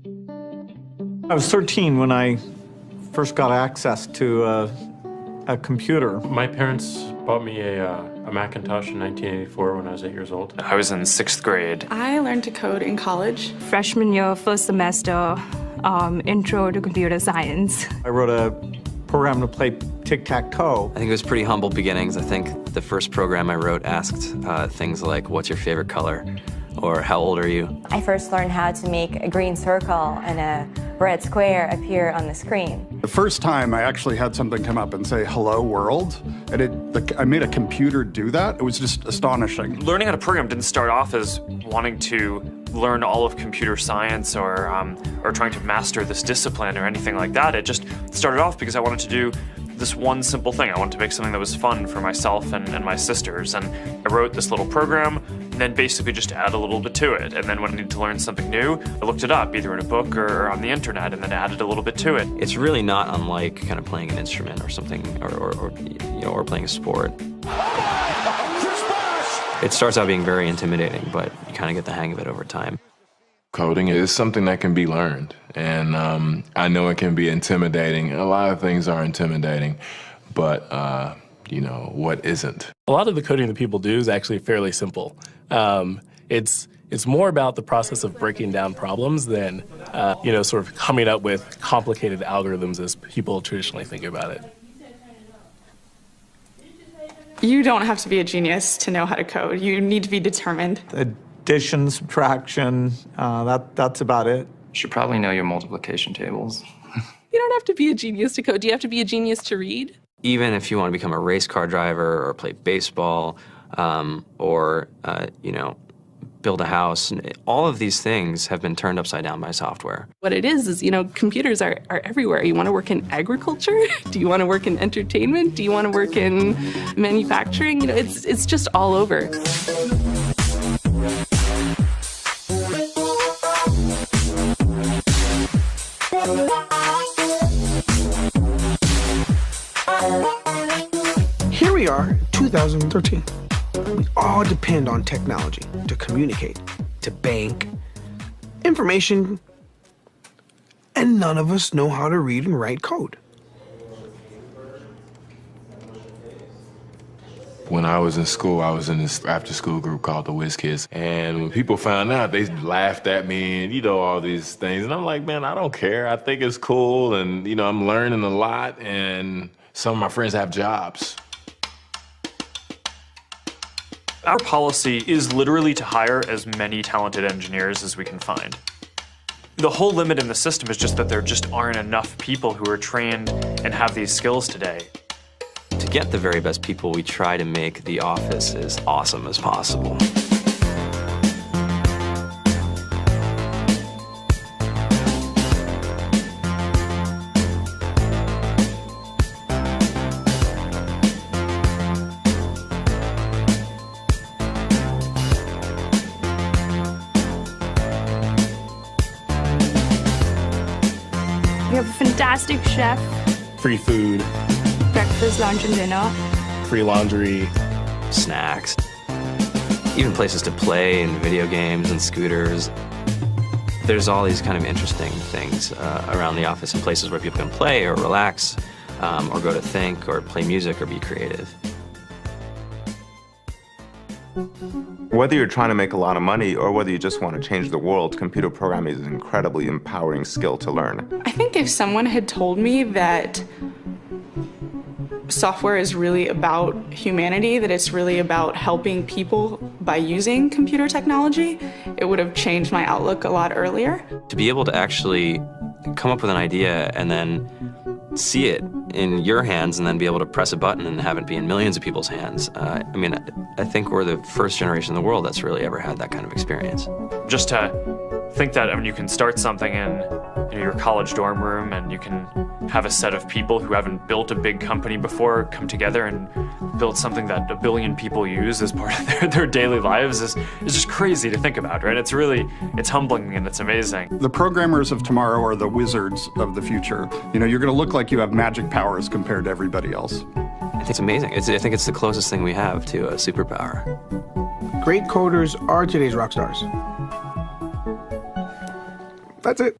I was 13 when I first got access to a computer. My parents bought me a Macintosh in 1984 when I was 8 years old. I was in 6th grade. I learned to code in college. Freshman year, first semester, intro to computer science. I wrote a program to play tic-tac-toe. I think it was pretty humble beginnings. I think the first program I wrote asked things like, what's your favorite color? Or how old are you? I first learned how to make a green circle and a red square appear on the screen. The first time I actually had something come up and say, hello world, and I made a computer do that. It was just astonishing. Learning how to program didn't start off as wanting to learn all of computer science or trying to master this discipline or anything like that. It just started off because I wanted to do this one simple thing. I wanted to make something that was fun for myself and my sisters. And I wrote this little program and then basically just add a little bit to it. And then when I needed to learn something new, I looked it up either in a book or on the internet and then added a little bit to it. It's really not unlike kind of playing an instrument or something, or playing a sport. It starts out being very intimidating, but you kind of get the hang of it over time. Coding is something that can be learned, and I know it can be intimidating. A lot of things are intimidating, but what isn't? A lot of the coding that people do is actually fairly simple. It's more about the process of breaking down problems than, sort of coming up with complicated algorithms as people traditionally think about it. You don't have to be a genius to know how to code. You need to be determined. Addition, subtraction, that's about it. You should probably know your multiplication tables. You don't have to be a genius to code. Do you have to be a genius to read? Even if you want to become a race car driver or play baseball or build a house, all of these things have been turned upside down by software. What it is, computers are everywhere. You want to work in agriculture? Do you want to work in entertainment? Do you want to work in manufacturing? It's just all over. Here we are, 2013. We all depend on technology to communicate, to bank, information, and none of us know how to read and write code. When I was in school, I was in this after-school group called the Whiz Kids. And when people found out, they laughed at me and, all these things. And I'm like, man, I don't care. I think it's cool. And, I'm learning a lot. And some of my friends have jobs. Our policy is literally to hire as many talented engineers as we can find. The whole limit in the system is just that there just aren't enough people who are trained and have these skills today. To get the very best people, we try to make the office as awesome as possible. We have a fantastic chef. Free food, Breakfast, lunch, and dinner. free laundry, snacks, even places to play and video games and scooters. There's all these kind of interesting things around the office and places where people can play or relax or go to think or play music or be creative. Whether you're trying to make a lot of money or whether you just want to change the world, computer programming is an incredibly empowering skill to learn. I think if someone had told me that software is really about humanity, that it's really about helping people by using computer technology, it would have changed my outlook a lot earlier. To be able to actually come up with an idea and then see it in your hands and then be able to press a button and have it be in millions of people's hands. I think we're the first generation in the world that's really ever had that kind of experience. Just to think that you can start something in your college dorm room and you can have a set of people who haven't built a big company before come together and build something that 1 billion people use as part of their daily lives is just crazy to think about, right? It's humbling and it's amazing. The programmers of tomorrow are the wizards of the future. You're going to look like you have magic powers compared to everybody else. I think it's amazing. I think it's the closest thing we have to a superpower. Great coders are today's rock stars. That's it.